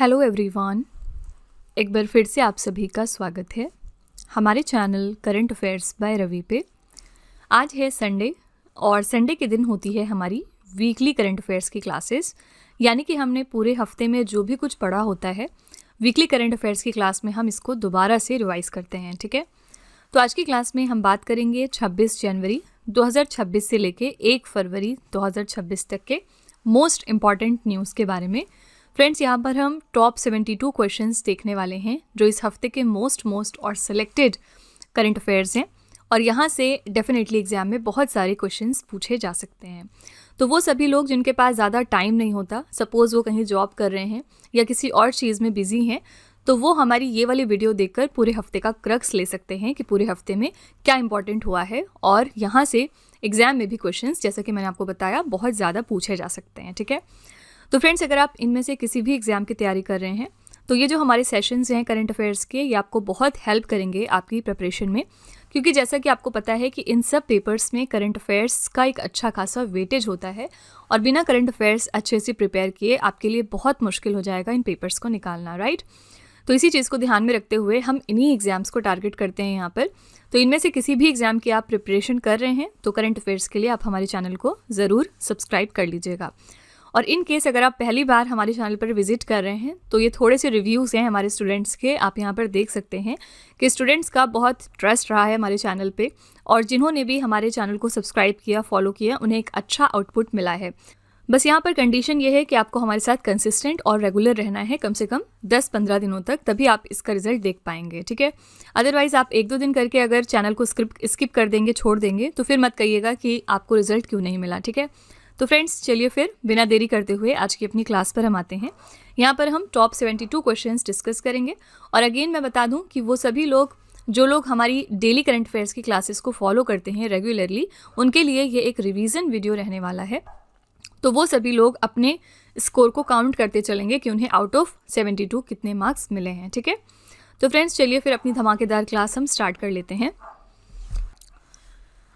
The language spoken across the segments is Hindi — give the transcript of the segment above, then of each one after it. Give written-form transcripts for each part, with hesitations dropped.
हेलो एवरीवन, एक बार फिर से आप सभी का स्वागत है हमारे channel current affairs by Ravi पे। आज है संडे और संडे के दिन होती है हमारी वीकली करंट अफेयर्स की क्लासेस, यानी कि हमने पूरे हफ्ते में जो भी कुछ पढ़ा होता है वीकली करंट अफेयर्स की क्लास में हम इसको दोबारा से रिवाइज करते हैं। ठीक है, तो आज की क्लास में हम बात करेंगे 26 जनवरी 2026 से लेके 1 फरवरी 2026 तक के मोस्ट इम्पॉर्टेंट न्यूज़ के बारे में। फ्रेंड्स, यहाँ पर हम टॉप 72 क्वेश्चंस देखने वाले हैं जो इस हफ्ते के मोस्ट और सिलेक्टेड करंट अफेयर्स हैं, और यहाँ से डेफिनेटली एग्जाम में बहुत सारे क्वेश्चंस पूछे जा सकते हैं। तो वो सभी लोग जिनके पास ज़्यादा टाइम नहीं होता, सपोज़ वो कहीं जॉब कर रहे हैं या किसी और चीज़ में बिजी हैं, तो वो हमारी ये वाली वीडियो देखकर पूरे हफ्ते का क्रक्स ले सकते हैं कि पूरे हफ्ते में क्या इंपॉर्टेंट हुआ है, और यहाँ से एग्जाम में भी क्वेश्चंस, जैसा कि मैंने आपको बताया, बहुत ज़्यादा पूछे जा सकते हैं। ठीक है, तो फ्रेंड्स, अगर आप इनमें से किसी भी एग्ज़ाम की तैयारी कर रहे हैं तो ये जो हमारे सेशंस हैं करंट अफेयर्स के, ये आपको बहुत हेल्प करेंगे आपकी प्रिपरेशन में, क्योंकि जैसा कि आपको पता है कि इन सब पेपर्स में करंट अफेयर्स का एक अच्छा खासा वेटेज होता है, और बिना करंट अफेयर्स अच्छे से प्रिपेयर किए आपके लिए बहुत मुश्किल हो जाएगा इन पेपर्स को निकालना, राइट। तो इसी चीज़ को ध्यान में रखते हुए हम इन्हीं एग्जाम्स को टारगेट करते हैं यहाँ पर। तो इनमें से किसी भी एग्ज़ाम की आप प्रिपरेशन कर रहे हैं तो करंट अफेयर्स के लिए आप हमारे चैनल को ज़रूर सब्सक्राइब कर लीजिएगा। और इन केस अगर आप पहली बार हमारे चैनल पर विजिट कर रहे हैं तो ये थोड़े से रिव्यूज़ हैं हमारे स्टूडेंट्स के, आप यहाँ पर देख सकते हैं कि स्टूडेंट्स का बहुत ट्रस्ट रहा है हमारे चैनल पे, और जिन्होंने भी हमारे चैनल को सब्सक्राइब किया, फॉलो किया, उन्हें एक अच्छा आउटपुट मिला है। बस यहाँ पर कंडीशन ये है कि आपको हमारे साथ कंसिस्टेंट और रेगुलर रहना है कम से कम 10-15 दिनों तक, तभी आप इसका रिजल्ट देख पाएंगे। ठीक है, अदरवाइज़ आप 1-2 दिन करके अगर चैनल को स्किप कर देंगे, छोड़ देंगे, तो फिर मत कहिएगा कि आपको रिजल्ट क्यों नहीं मिला। ठीक है, तो फ्रेंड्स, चलिए फिर बिना देरी करते हुए आज की अपनी क्लास पर हम आते हैं। यहाँ पर हम टॉप 72 क्वेश्चंस डिस्कस करेंगे, और अगेन मैं बता दूं कि वो सभी लोग जो लोग हमारी डेली करंट अफेयर्स की क्लासेस को फॉलो करते हैं रेगुलरली, उनके लिए ये एक रिवीजन वीडियो रहने वाला है। तो वो सभी लोग अपने स्कोर को काउंट करते चलेंगे कि उन्हें आउट ऑफ 72 कितने मार्क्स मिले हैं। ठीक है, तो फ्रेंड्स, चलिए फिर अपनी धमाकेदार क्लास हम स्टार्ट कर लेते हैं।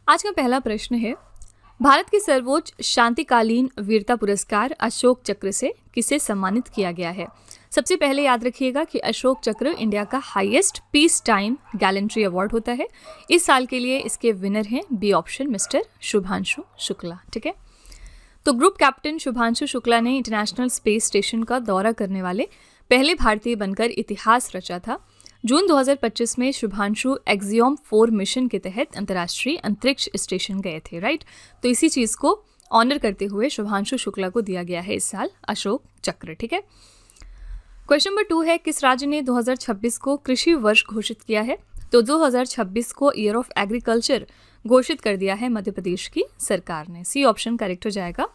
आज का पहला प्रश्न है, भारत के सर्वोच्च शांतिकालीन वीरता पुरस्कार अशोक चक्र से किसे सम्मानित किया गया है। सबसे पहले याद रखिएगा कि अशोक चक्र इंडिया का highest peace time gallantry award होता है। इस साल के लिए इसके विनर हैं B option mister Shubhanshu Shukla. ठीक है, तो ग्रुप कैप्टन शुभांशु शुक्ला ने इंटरनेशनल स्पेस स्टेशन का दौरा करने वाले पहले भारतीय बनकर इतिहास रचा था। जून 2025 में शुभांशु एक्सियोम 4 मिशन के तहत अंतर्राष्ट्रीय अंतरिक्ष स्टेशन गए थे, राइट। तो इसी चीज़ को ऑनर करते हुए शुभांशु शुक्ला को दिया गया है इस साल अशोक चक्र। ठीक है, क्वेश्चन नंबर 2 है, किस राज्य ने 2026 को कृषि वर्ष घोषित किया है। तो 2026 को ईयर ऑफ एग्रीकल्चर घोषित कर दिया है मध्य प्रदेश की सरकार ने। सी ऑप्शन करेक्ट हो जाएगा।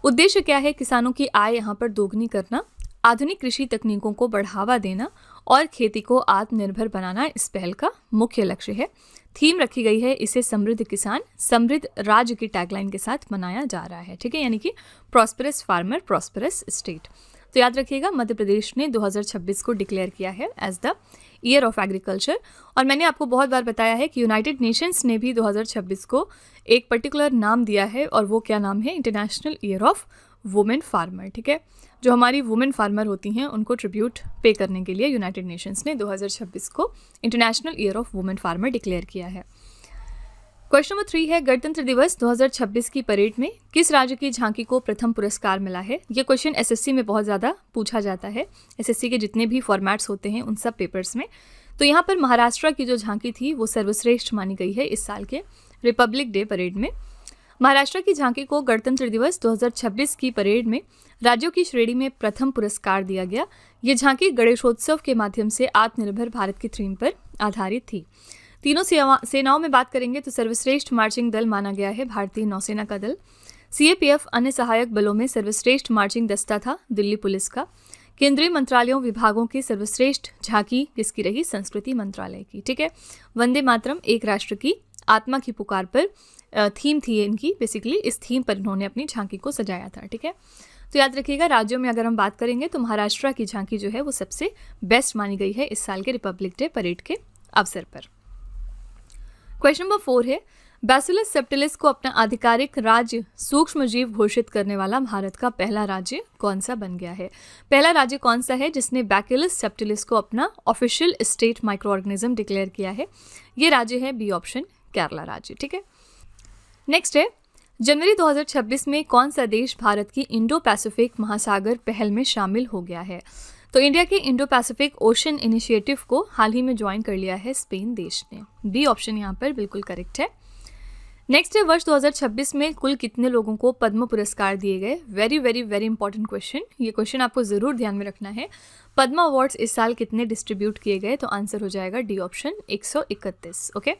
उद्देश्य क्या है, किसानों की आय यहाँ पर दोगुनी करना, आधुनिक कृषि तकनीकों को बढ़ावा देना और खेती को आत्मनिर्भर बनाना इस पहल का मुख्य लक्ष्य है। थीम रखी गई है, इसे समृद्ध किसान समृद्ध राज्य की टैगलाइन के साथ मनाया जा रहा है। ठीक है, यानी कि प्रॉस्पेरस फार्मर प्रॉस्पेरस स्टेट। तो याद रखिएगा, मध्य प्रदेश ने 2026 को डिक्लेयर किया है as the year of agriculture. और मैंने आपको बहुत बार बताया है कि यूनाइटेड नेशंस ने भी 2026 को एक पर्टिकुलर नाम दिया है, और वो क्या नाम है, international year of women farmer. ठीक है, जो हमारी वुमेन फार्मर होती हैं उनको ट्रिब्यूट पे करने के लिए यूनाइटेड नेशंस ने 2026 को international year of women farmer declare किया है। क्वेश्चन नंबर 3 है, गणतंत्र दिवस 2026 की परेड में किस राज्य की झांकी को प्रथम पुरस्कार मिला है। ये क्वेश्चन एसएससी में बहुत ज़्यादा पूछा जाता है, एसएससी के जितने भी फॉर्मेट्स होते हैं उन सब पेपर्स में। तो यहाँ पर महाराष्ट्र की जो झांकी थी वो सर्वश्रेष्ठ मानी गई है इस साल के रिपब्लिक डे परेड में। महाराष्ट्र की झांकी को गणतंत्र दिवस 2026 की परेड में राज्यों की श्रेणी में प्रथम पुरस्कार दिया गया। ये झांकी गणेशोत्सव के माध्यम से आत्मनिर्भर भारत की थीम पर आधारित थी। तीनों सेनाओं में बात करेंगे तो सर्वश्रेष्ठ मार्चिंग दल माना गया है भारतीय नौसेना का दल। सीएपीएफ अन्य सहायक बलों में सर्वश्रेष्ठ मार्चिंग दस्ता था दिल्ली पुलिस का। केंद्रीय मंत्रालयों विभागों की सर्वश्रेष्ठ झांकी किसकी रही, संस्कृति मंत्रालय की। ठीक है, वंदे मातरम एक राष्ट्र की आत्मा की पुकार पर थीम थी इनकी, बेसिकली इस थीम पर इन्होंने अपनी झांकी को सजाया था। ठीक है, तो याद रखिएगा, राज्यों में अगर हम बात करेंगे तो महाराष्ट्र की झांकी जो है वो सबसे बेस्ट मानी गई है इस साल के रिपब्लिक डे परेड के अवसर पर। क्वेश्चन नंबर 4 है, बैसिलस सेप्टिलिस को अपना आधिकारिक राज्य सूक्ष्म जीव घोषित करने वाला भारत का पहला राज्य कौन सा बन गया है? पहला राज्य कौन सा है जिसने बैसिलस सेप्टिलिस को अपना official state micro organism declare किया है? ये राज्य है बी ऑप्शन, केरला राज्य। ठीक है, नेक्स्ट है जनवरी 2026 में कौन सा देश भारत की इंडो पैसिफिक महासागर पहल में शामिल हो गया है? तो इंडिया के इंडो पैसिफिक ओशन इनिशिएटिव को हाल ही में ज्वाइन कर लिया है स्पेन देश ने। बी ऑप्शन यहाँ पर बिल्कुल करेक्ट है। नेक्स्ट है वर्ष 2026 में कुल कितने लोगों को पद्म पुरस्कार दिए गए? Very very very important question, ये क्वेश्चन आपको ज़रूर ध्यान में रखना है। पद्म अवार्ड्स इस साल कितने डिस्ट्रीब्यूट किए गए? तो आंसर हो जाएगा डी ऑप्शन, 131। ओके,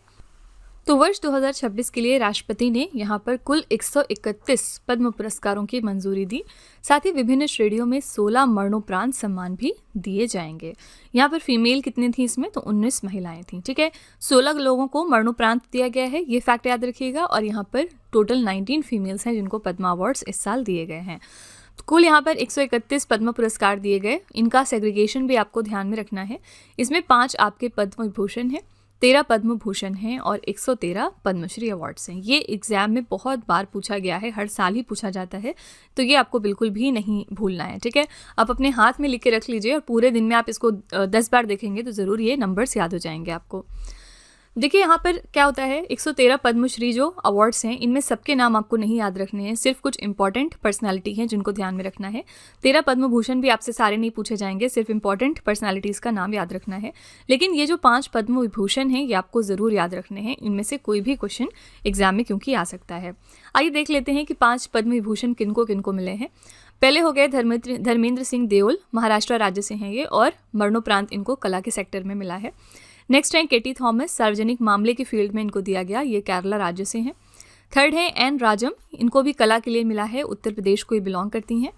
तो वर्ष 2026 के लिए राष्ट्रपति ने यहाँ पर कुल 131 पद्म पुरस्कारों की मंजूरी दी। साथ ही विभिन्न श्रेणियों में 16 मरणोपरांत सम्मान भी दिए जाएंगे। यहाँ पर फीमेल कितनी थी इसमें? तो 19 महिलाएं थीं। ठीक है, 16 लोगों को मरणोपरांत दिया गया है, ये फैक्ट याद रखिएगा। और यहाँ पर टोटल 19 फीमेल्स हैं जिनको पद्म अवार्ड्स इस साल दिए गए हैं। तो कुल यहाँ पर 131 पद्म पुरस्कार दिए गए। इनका सेग्रीगेशन भी आपको ध्यान में रखना है। इसमें 5 आपके पद्म विभूषण हैं, 13 पद्म भूषण हैं और 113 पद्मश्री अवार्ड्स हैं। ये एग्जाम में बहुत बार पूछा गया है, हर साल ही पूछा जाता है, तो ये आपको बिल्कुल भी नहीं भूलना है। ठीक है, आप अपने हाथ में लिख के रख लीजिए और पूरे दिन में आप इसको 10 बार देखेंगे तो ज़रूर ये नंबर्स याद हो जाएंगे आपको। देखिए यहाँ पर क्या होता है, 113 पद्मश्री जो अवार्ड्स हैं इनमें सबके नाम आपको नहीं याद रखने हैं, सिर्फ कुछ इंपॉर्टेंट पर्सनालिटी हैं जिनको ध्यान में रखना है। 13 पद्म भूषण भी आपसे सारे नहीं पूछे जाएंगे, सिर्फ इंपॉर्टेंट पर्सनालिटीज़ का नाम याद रखना है। लेकिन ये जो 5 पद्म विभूषण हैं ये आपको ज़रूर याद रखने हैं, इनमें से कोई भी क्वेश्चन एग्जाम में क्योंकि आ सकता है। आइए देख लेते हैं कि 5 पद्म विभूषण किनको किनको मिले हैं। पहले हो गए धर्मेंद्र सिंह देओल, महाराष्ट्र राज्य से हैं ये, और मरणोपरांत इनको कला के सेक्टर में मिला है। नेक्स्ट है केटी थॉमस, सार्वजनिक मामले की फील्ड में इनको दिया गया, ये केरला राज्य से हैं। थर्ड है एन राजम, इनको भी कला के लिए मिला है, उत्तर प्रदेश को ये बिलोंग करती हैं।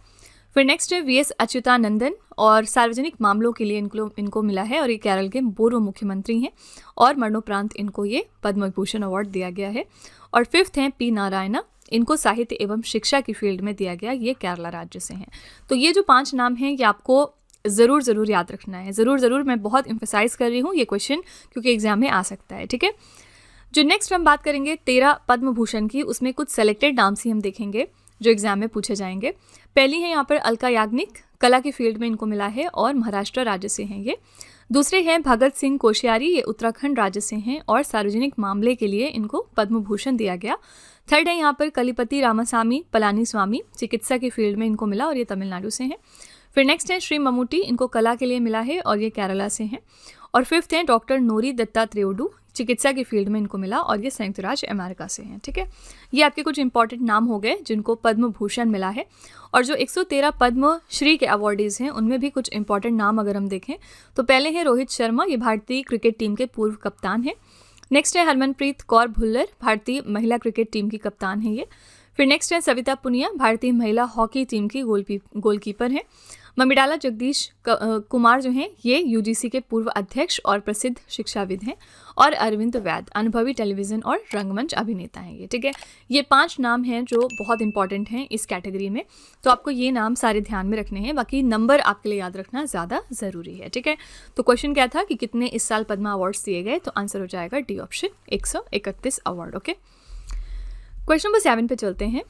फिर नेक्स्ट है वी एस अच्युतानंदन, और सार्वजनिक मामलों के लिए इनको मिला है और ये केरल के पूर्व मुख्यमंत्री हैं और मरणोपरांत इनको ये पद्म विभूषण अवार्ड दिया गया है। और फिफ्थ हैं पी नारायणा, इनको साहित्य एवं शिक्षा की फील्ड में दिया गया, ये केरला राज्य से हैं। तो ये जो 5 नाम हैं ये आपको ज़रूर याद रखना है, ज़रूर मैं बहुत एम्फेसाइज कर रही हूँ ये क्वेश्चन क्योंकि एग्जाम में आ सकता है। ठीक है, जो नेक्स्ट हम बात करेंगे 13 पद्म भूषण की, उसमें कुछ सेलेक्टेड नाम्स ही हम देखेंगे जो एग्जाम में पूछे जाएंगे। पहली है यहाँ पर अलका याग्निक, कला की फील्ड में इनको मिला है और महाराष्ट्र राज्य से हैं ये। दूसरे हैं भगत सिंह कोश्यारी, ये उत्तराखंड राज्य से हैं और सार्वजनिक मामले के लिए इनको पद्म भूषण दिया गया। थर्ड है यहाँ पर कलिपति रामासामी पलानी स्वामी, चिकित्सा की फील्ड में इनको मिला और ये तमिलनाडु से हैं। फिर नेक्स्ट है श्री ममूटी, इनको कला के लिए मिला है और ये केरला से हैं। और फिफ्थ हैं डॉक्टर नोरी दत्तात्रेय, चिकित्सा की फील्ड में इनको मिला और ये संयुक्त राज्य अमेरिका से हैं। ठीक है, ये आपके कुछ इंपॉर्टेंट नाम हो गए जिनको पद्म भूषण मिला है। और जो 113 पद्म श्री के अवार्डीज़ हैं उनमें भी कुछ इंपॉर्टेंट नाम अगर हम देखें तो पहले हैं रोहित शर्मा, ये भारतीय क्रिकेट टीम के पूर्व कप्तान हैं। नेक्स्ट है हरमनप्रीत कौर भुल्लर, भारतीय महिला क्रिकेट टीम की कप्तान है ये। फिर नेक्स्ट है सविता पुनिया, भारतीय महिला हॉकी टीम की गोलकीपर हैं। ममिडाला जगदीश कुमार जो हैं ये यूजीसी के पूर्व अध्यक्ष और प्रसिद्ध शिक्षाविद हैं। और अरविंद वैद, अनुभवी टेलीविज़न और रंगमंच अभिनेता हैं ये। ठीक है, ये 5 नाम हैं जो बहुत इंपॉर्टेंट हैं इस कैटेगरी में, तो आपको ये नाम सारे ध्यान में रखने हैं, बाकी नंबर आपके लिए याद रखना ज़्यादा ज़रूरी है। ठीक है, तो क्वेश्चन क्या था कि कितने इस साल पद्मा अवार्ड्स दिए गए, तो आंसर हो जाएगा D option, 131 award. Okay, question number 7 पे चलते हैं।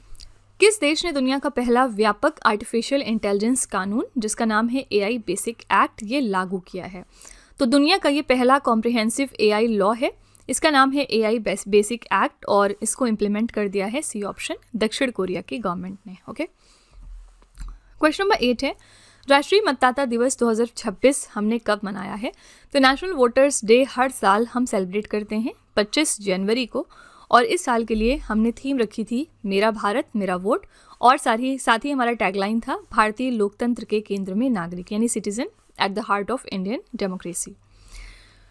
किस देश ने दुनिया का पहला व्यापक आर्टिफिशियल इंटेलिजेंस कानून, जिसका नाम है एआई बेसिक एक्ट, ये लागू किया है? तो दुनिया का ये पहला कॉम्प्रिहेंसिव एआई लॉ है, इसका नाम है एआई बेसिक एक्ट और इसको इम्प्लीमेंट कर दिया है सी ऑप्शन, दक्षिण कोरिया की गवर्नमेंट ने। ओके, क्वेश्चन नंबर 8 है राष्ट्रीय मतदाता दिवस 2026 हमने कब मनाया है? तो नेशनल वोटर्स डे हर साल हम सेलिब्रेट करते हैं 25 जनवरी को, और इस साल के लिए हमने थीम रखी थी मेरा भारत मेरा वोट, और साथ ही हमारा टैगलाइन था भारतीय लोकतंत्र के केंद्र में नागरिक, यानी citizen at the heart of Indian democracy.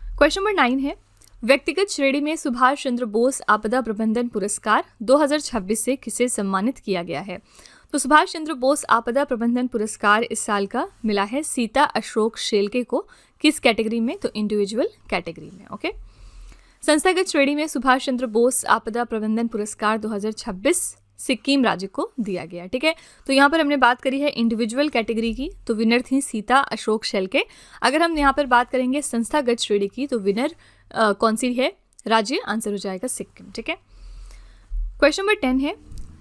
Question number 9 है व्यक्तिगत श्रेणी में सुभाष चंद्र बोस आपदा प्रबंधन पुरस्कार 2026 से किसे सम्मानित किया गया है? तो सुभाष चंद्र बोस आपदा प्रबंधन पुरस्कार इस साल का मिला है सीता अशोक शेलके को। किस कैटेगरी में? तो इंडिविजुअल कैटेगरी में। ओके, संस्थागत श्रेणी में सुभाष चंद्र बोस आपदा प्रबंधन पुरस्कार 2026 सिक्किम राज्य को दिया गया। ठीक है, तो यहाँ पर हमने बात करी है इंडिविजुअल कैटेगरी की, तो विनर थी सीता अशोक शेलके। अगर हम यहाँ पर बात करेंगे संस्थागत श्रेणी की, तो विनर कौन सी है राज्य? आंसर हो जाएगा सिक्किम। ठीक है, क्वेश्चन नंबर 10 है,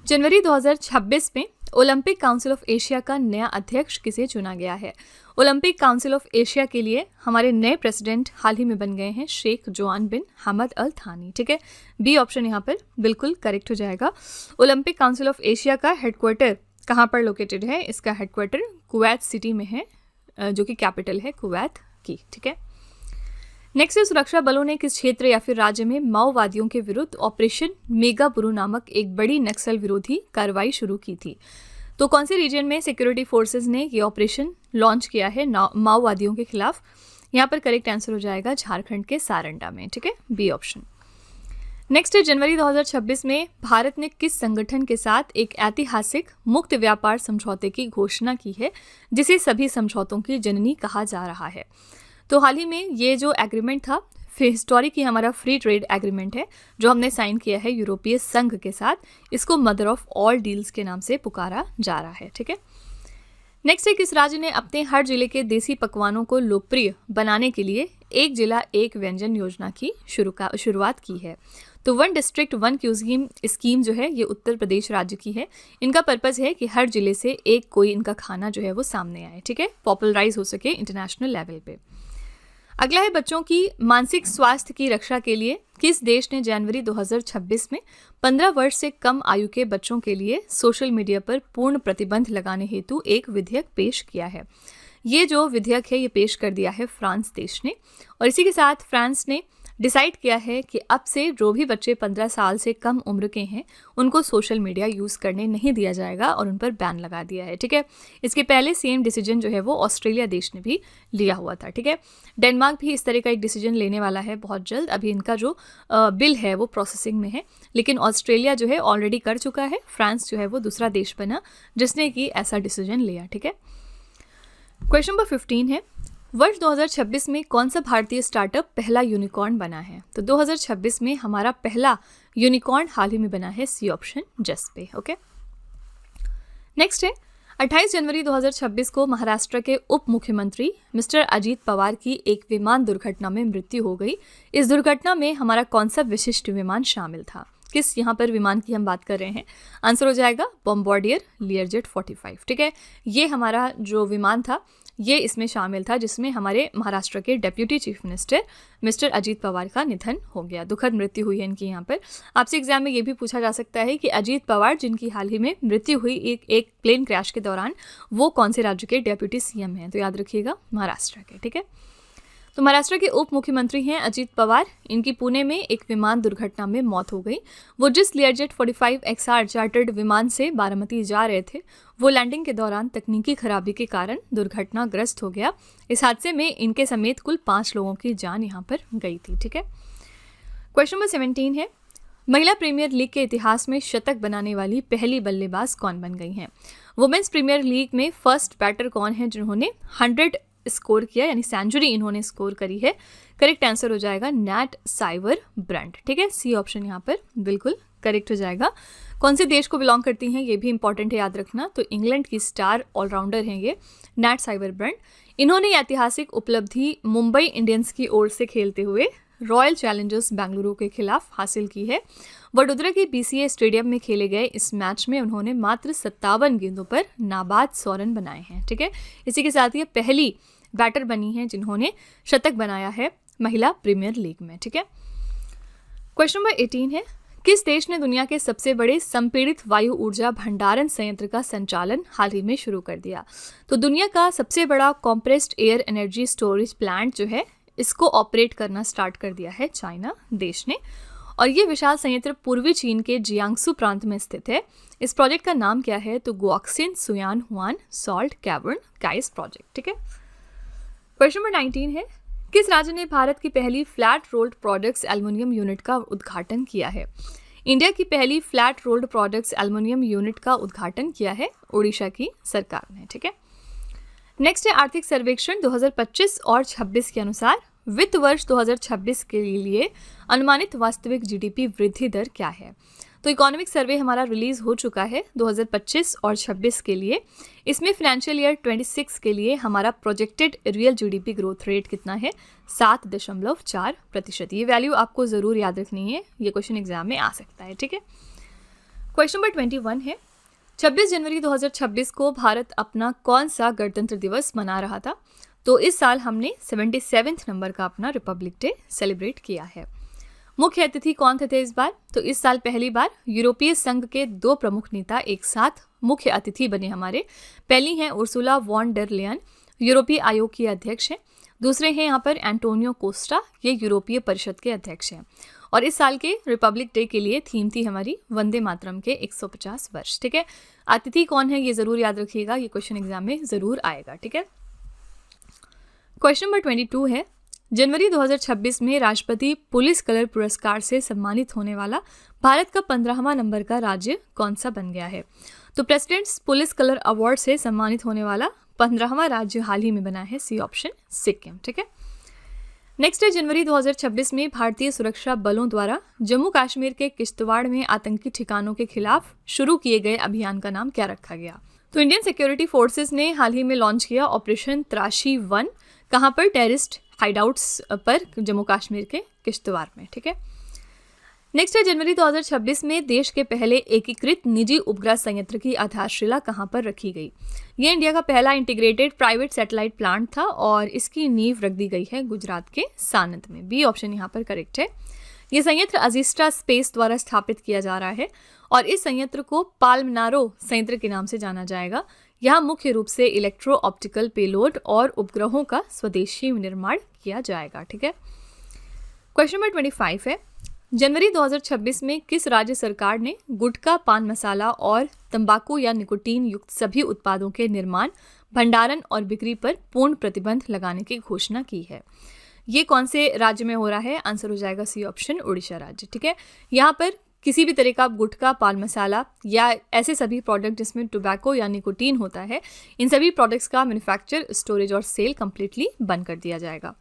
जनवरी 2026 में ओलंपिक काउंसिल ऑफ एशिया का नया अध्यक्ष किसे चुना गया है? ओलंपिक काउंसिल ऑफ एशिया के लिए हमारे नए प्रेसिडेंट हाल ही में बन गए हैं शेख जोआन बिन हमद अल थानी। ठीक है, बी ऑप्शन यहाँ पर बिल्कुल करेक्ट हो जाएगा। ओलंपिक काउंसिल ऑफ एशिया का हेडक्वार्टर कहाँ पर लोकेटेड है? इसका हेडक्वार्टर कुवैत सिटी में है, जो कि कैपिटल है कुवैत की। ठीक है, नेक्स्ट है, सुरक्षा बलों ने किस क्षेत्र या फिर राज्य में माओवादियों के विरुद्ध ऑपरेशन मेगाबुरु नामक एक बड़ी नक्सल विरोधी कार्रवाई शुरू की थी? तो कौन से रीजन में सिक्योरिटी फोर्सेज ने ये ऑपरेशन लॉन्च किया है माओवादियों के खिलाफ? यहाँ पर करेक्ट आंसर हो जाएगा झारखंड के सारंडा में। ठीक है, बी ऑप्शन। नेक्स्ट है, जनवरी 2026 में भारत ने किस संगठन के साथ एक ऐतिहासिक मुक्त व्यापार समझौते की घोषणा की है, जिसे सभी समझौतों की जननी कहा जा रहा है? तो हाल ही में ये जो एग्रीमेंट था हिस्टोरिक ही हमारा फ्री ट्रेड एग्रीमेंट है, जो हमने साइन किया है यूरोपीय संघ के साथ। इसको मदर ऑफ ऑल डील्स के नाम से पुकारा जा रहा है। ठीक है, नेक्स्ट है, किस राज्य ने अपने हर जिले के देसी पकवानों को लोकप्रिय बनाने के लिए एक जिला एक व्यंजन योजना की शुरुआत की है? तो one district one cuisine scheme जो है ये उत्तर प्रदेश राज्य की है। इनका पर्पज़ है कि हर जिले से एक कोई इनका खाना जो है वो सामने आए। ठीक है, पॉपुलराइज हो सके इंटरनेशनल लेवल पे। अगला है, बच्चों की मानसिक स्वास्थ्य की रक्षा के लिए किस देश ने जनवरी 2026 में 15 वर्ष से कम आयु के बच्चों के लिए सोशल मीडिया पर पूर्ण प्रतिबंध लगाने हेतु एक विधेयक पेश किया है? ये जो विधेयक है ये पेश कर दिया है फ्रांस देश ने, और इसी के साथ फ्रांस ने डिसाइड किया है कि अब से जो भी बच्चे 15 साल से कम उम्र के हैं उनको सोशल मीडिया यूज़ करने नहीं दिया जाएगा और उन पर बैन लगा दिया है। ठीक है, इसके पहले सेम डिसीजन जो है वो ऑस्ट्रेलिया देश ने भी लिया हुआ था। ठीक है, डेनमार्क भी इस तरह का एक डिसीजन लेने वाला है बहुत जल्द। अभी इनका जो बिल है वो प्रोसेसिंग में है, लेकिन ऑस्ट्रेलिया जो है ऑलरेडी कर चुका है। फ्रांस जो है वो दूसरा देश बना जिसने कि ऐसा डिसीजन लिया। ठीक है, क्वेश्चन नंबर 15 है, वर्ष 2026 में कौन सा भारतीय स्टार्टअप पहला यूनिकॉर्न बना है? तो 2026 में हमारा पहला यूनिकॉर्न हाल ही में बना है, सी ऑप्शन जस्पे। ओके, नेक्स्ट है, 28 जनवरी 2026 को महाराष्ट्र के उप मुख्यमंत्री मिस्टर अजीत पवार की एक विमान दुर्घटना में मृत्यु हो गई। इस दुर्घटना में हमारा कौन सा विशिष्ट विमान शामिल था? किस यहाँ पर विमान की हम बात कर रहे हैं? आंसर हो जाएगा बॉम्बार्डियर लियरजेट 45। ठीक है, ये हमारा जो विमान था ये इसमें शामिल था, जिसमें हमारे महाराष्ट्र के deputy chief minister mister Ajit Pawar का निधन हो गया। दुखद मृत्यु हुई है इनकी। यहाँ पर आपसे एग्जाम में ये भी पूछा जा सकता है कि अजीत पवार जिनकी हाल ही में मृत्यु हुई एक प्लेन क्रैश के दौरान, वो कौन से राज्य के डेप्यूटी सीएम हैं? तो याद रखिएगा महाराष्ट्र के। ठीक है, तो महाराष्ट्र के उप मुख्यमंत्री हैं अजीत पवार। इनकी पुणे में एक विमान दुर्घटना में मौत हो गई। वो जिस लियरजेट 45 XR चार्टर्ड विमान से बारामती जा रहे थे, वो लैंडिंग के दौरान तकनीकी खराबी के कारण दुर्घटनाग्रस्त हो गया। इस हादसे में इनके समेत कुल 5 लोगों की जान यहाँ पर गई थी। ठीक है, क्वेश्चन नंबर 17 है, महिला प्रीमियर लीग के इतिहास में शतक बनाने वाली पहली बल्लेबाज कौन बन गई हैं? वुमेन्स प्रीमियर लीग में फर्स्ट बैटर कौन है जिन्होंने 100 स्कोर किया, यानी सेंचुरी इन्होंने स्कोर करी है? करेक्ट आंसर हो जाएगा नैट साइवर ब्रंट। ठीक है, सी ऑप्शन यहाँ पर बिल्कुल करेक्ट हो जाएगा। कौन से देश को बिलोंग करती हैं ये भी इंपॉर्टेंट है याद रखना। तो इंग्लैंड की स्टार ऑलराउंडर हैं ये नैट साइवर ब्रंट। इन्होंने ऐतिहासिक उपलब्धि मुंबई इंडियंस की ओर से खेलते हुए रॉयल चैलेंजर्स बेंगलुरु के खिलाफ हासिल की है। वडोदरा के BCA स्टेडियम में खेले गए इस मैच में उन्होंने मात्र 57 गेंदों पर नाबाद 100 रन बनाए हैं। ठीक है, इसी के साथ ये पहली बैटर बनी है जिन्होंने शतक बनाया है महिला प्रीमियर लीग में। ठीक है, क्वेश्चन नंबर 18 है, किस देश ने दुनिया के सबसे बड़े संपीड़ित वायु ऊर्जा भंडारण संयंत्र का संचालन हाल ही में शुरू कर दिया? तो दुनिया का सबसे बड़ा compressed air energy storage plant जो है इसको ऑपरेट करना स्टार्ट कर दिया है चाइना देश ने, और ये विशाल संयंत्र पूर्वी चीन के जियांगसू प्रांत में स्थित है। इस प्रोजेक्ट का नाम क्या है? तो गुआक्सिन सुयान हुआन सॉल्ट कैवर्न गाइस प्रोजेक्ट। ठीक है, क्वेश्चन नंबर 19 है, किस राज्य ने भारत की पहली flat rolled products aluminium unit का उद्घाटन किया है? इंडिया की पहली flat rolled products aluminium unit का उद्घाटन किया है उड़ीसा की सरकार ने। ठीक है, नेक्स्ट है, आर्थिक सर्वेक्षण 2025 और 26 के अनुसार वित्त वर्ष 2026 के लिए अनुमानित वास्तविक GDP वृद्धि दर क्या है? तो इकोनॉमिक सर्वे हमारा रिलीज हो चुका है 2025 और 26 के लिए। इसमें फाइनेंशियल ईयर 26 के लिए हमारा projected real GDP growth rate कितना है? 7.4%। ये वैल्यू आपको ज़रूर याद रखनी है, ये क्वेश्चन एग्जाम में आ सकता है। ठीक है, क्वेश्चन नंबर 21 है, 26 जनवरी 2026 को भारत अपना कौन सा गणतंत्र दिवस मना रहा था? तो इस साल हमने 77वें नंबर का अपना रिपब्लिक डे सेलिब्रेट किया है। मुख्य अतिथि कौन थे इस बार? तो इस साल पहली बार यूरोपीय संघ के 2 प्रमुख नेता एक साथ मुख्य अतिथि बने हमारे। पहली हैं उर्सुला वॉन डर लेयन, यूरोपीय आयोग की अध्यक्ष हैं। दूसरे हैं यहाँ पर एंटोनियो कोस्टा, ये यूरोपीय परिषद के अध्यक्ष हैं। और इस साल के रिपब्लिक डे के लिए थीम थी हमारी वंदे मातरम के 150 वर्ष। ठीक है, अतिथि कौन है ये जरूर याद रखिएगा, ये क्वेश्चन एग्जाम में जरूर आएगा। ठीक है, क्वेश्चन नंबर 22 है, जनवरी 2026 में राष्ट्रपति पुलिस कलर पुरस्कार से सम्मानित होने वाला भारत का 15वां नंबर का राज्य कौन सा बन गया है? तो प्रेसिडेंट्स पुलिस कलर अवार्ड से सम्मानित होने वाला 15वां राज्य हाल ही में बना है, सी ऑप्शन सिक्किम। ठीक है, नेक्स्ट है, जनवरी 2026 में भारतीय सुरक्षा बलों द्वारा जम्मू कश्मीर के किश्तवाड़ में आतंकी ठिकानों के खिलाफ शुरू किए गए अभियान का नाम क्या रखा गया? तो इंडियन सिक्योरिटी फोर्सेस ने हाल ही में लॉन्च किया ऑपरेशन त्राशी 1, कहां पर? टेररिस्ट हाइडआउट्स पर जम्मू कश्मीर के किश्तवाड़ में। ठीक है, नेक्स्ट है, जनवरी 2026 में देश के पहले एकीकृत निजी उपग्रह संयंत्र की आधारशिला कहां पर रखी गई? यह इंडिया का पहला इंटीग्रेटेड प्राइवेट सैटेलाइट प्लांट था और इसकी नींव रख दी गई है गुजरात के सानंद में। बी ऑप्शन यहां पर करेक्ट है। यह संयंत्र अजिस्टा स्पेस द्वारा स्थापित किया जा रहा है और इस संयंत्र को पाल्मनारो संयंत्र के नाम से जाना जाएगा। यहाँ मुख्य रूप से इलेक्ट्रो ऑप्टिकल पेलोड और उपग्रहों का स्वदेशी निर्माण किया जाएगा। ठीक है, क्वेश्चन नंबर 25 है, जनवरी 2026 में किस राज्य सरकार ने गुटखा, पान मसाला और तंबाकू या निकोटीन युक्त सभी उत्पादों के निर्माण, भंडारण और बिक्री पर पूर्ण प्रतिबंध लगाने की घोषणा की है? ये कौन से राज्य में हो रहा है? आंसर हो जाएगा सी ऑप्शन, उड़ीसा राज्य। ठीक है, यहाँ पर किसी भी तरह का गुटखा, पान मसाला या ऐसे सभी प्रोडक्ट जिसमें टोबैको या निकोटीन होता है, इन सभी प्रोडक्ट्स का मैन्युफैक्चर, स्टोरेज और सेल कंप्लीटली बंद कर दिया जाएगा।